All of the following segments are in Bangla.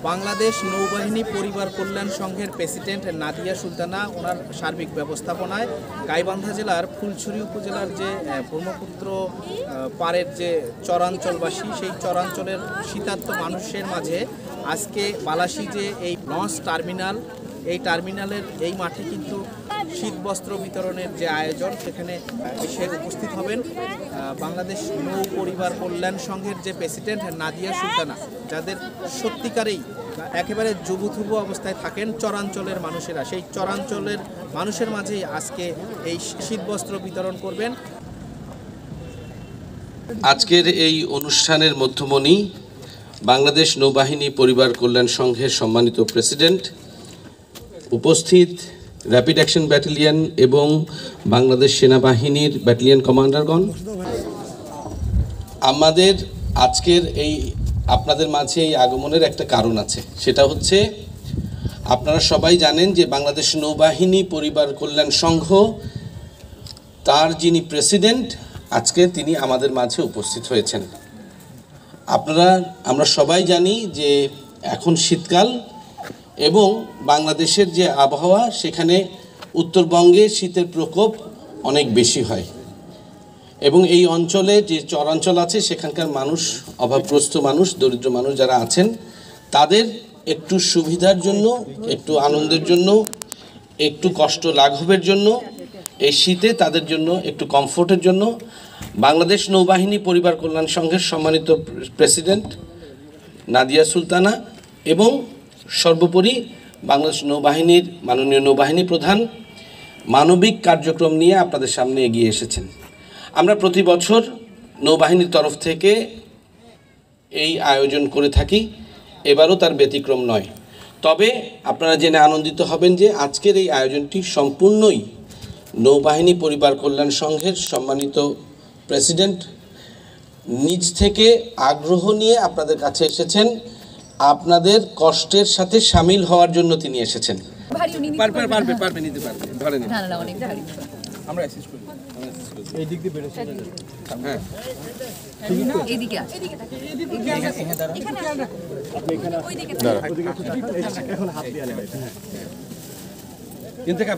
বাংলাদেশ নৌবাহিনী পরিবার কল্যাণ সংঘের প্রেসিডেন্ট নাদিয়া সুলতানা ওনার সার্বিক ব্যবস্থাপনায় গাইবান্ধা জেলার ফুলছড়ি উপজেলার যে ব্রহ্মপুত্র পাড়ের যে চরাঞ্চলবাসী সেই চরাঞ্চলের শীতার্ত মানুষের মাঝে আজকে বালাসী যে এই লঞ্চ টার্মিনাল এই টার্মিনালের এই মাঠে কিন্তু শীতবস্ত্র বিতরণের যে আয়োজন সেখানে এসে উপস্থিত হবেন বাংলাদেশ নৌ পরিবার কল্যাণ সংঘের যে প্রেসিডেন্ট নাদিয়া সুলতানা, যাদের সত্যিকারেই একেবারে যুবথুবু অবস্থায় থাকেন চরাঞ্চলের মানুষেরা, সেই চরাঞ্চলের মানুষের মাঝেই আজকে এই শীতবস্ত্র বিতরণ করবেন। আজকের এই অনুষ্ঠানের মধ্যমণি বাংলাদেশ নৌবাহিনী পরিবার কল্যাণ সংঘের সম্মানিত প্রেসিডেন্ট, উপস্থিত র্যাপিড অ্যাকশন ব্যাটালিয়ন এবং বাংলাদেশ সেনাবাহিনীর ব্যাটালিয়ন কমান্ডারগণ, আমাদের আজকের এই আপনাদের মাঝে এই আগমনের একটা কারণ আছে। সেটা হচ্ছে আপনারা সবাই জানেন যে বাংলাদেশ নৌবাহিনী পরিবার কল্যাণ সংঘ তার যিনি প্রেসিডেন্ট আজকে তিনি আমাদের মাঝে উপস্থিত হয়েছেন। আমরা সবাই জানি যে এখন শীতকাল এবং বাংলাদেশের যে আবহাওয়া সেখানে উত্তরবঙ্গে শীতের প্রকোপ অনেক বেশি হয় এবং এই অঞ্চলে যে চরাঞ্চল আছে সেখানকার মানুষ, অভাবগ্রস্ত মানুষ, দরিদ্র মানুষ যারা আছেন, তাদের একটু সুবিধার জন্য, একটু আনন্দের জন্য, একটু কষ্ট লাঘবের জন্য, এই শীতে তাদের জন্য একটু কমফোর্টের জন্য বাংলাদেশ নৌবাহিনী পরিবার কল্যাণ সংঘের সম্মানিত প্রেসিডেন্ট নাদিয়া সুলতানা এবং সর্বোপরি বাংলাদেশ নৌবাহিনীর মাননীয় নৌবাহিনী প্রধান মানবিক কার্যক্রম নিয়ে আপনাদের সামনে এগিয়ে এসেছেন। আমরা প্রতি বছর নৌবাহিনীর তরফ থেকে এই আয়োজন করে থাকি, এবারও তার ব্যতিক্রম নয়। তবে আপনারা জেনে আনন্দিত হবেন যে আজকের এই আয়োজনটি সম্পূর্ণই নৌবাহিনী পরিবার কল্যাণ সংঘের সম্মানিত প্রেসিডেন্ট নিজ থেকে আগ্রহ নিয়ে আপনাদের কাছে এসেছেন, আপনাদের কষ্টের সাথে সামিল হওয়ার জন্য তিনি এসেছেন।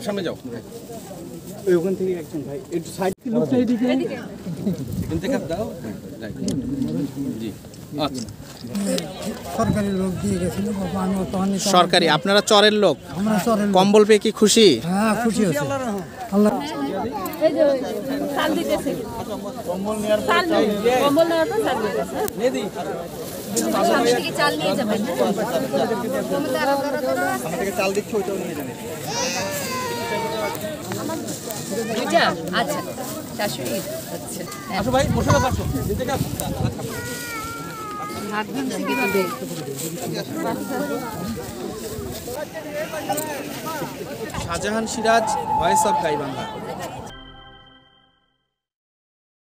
সামনে যাও, ওখান থেকে একজন ভাই একটু সাইড লোকটা এদিকে দাও। সরকারি লোক দিয়ে গেছিল, সরকারি, আপনারা চরের লোক, আমরা চরের কম্বল পেয়ে কি খুশি? হ্যাঁ, খুশি হচ্ছে আল্লাহ। এই যে চাল দিতেছে, কম্বল নেওয়ার পর কম্বল নেওয়ার পর চাল দিতেছে। নেদি সামনে থেকে চাল নিয়ে যাবেন, আমাদেরকে চাল দিচ্ছে, ওইটাও নিয়ে যাবেন। দুইটা আচ্ছা, শাশুড়ি আচ্ছা, আসো ভাই, বসে আসো, দিতে কাজ শাহজাহান সিরাজ, ভয়েস অফ গাইবান্ধা।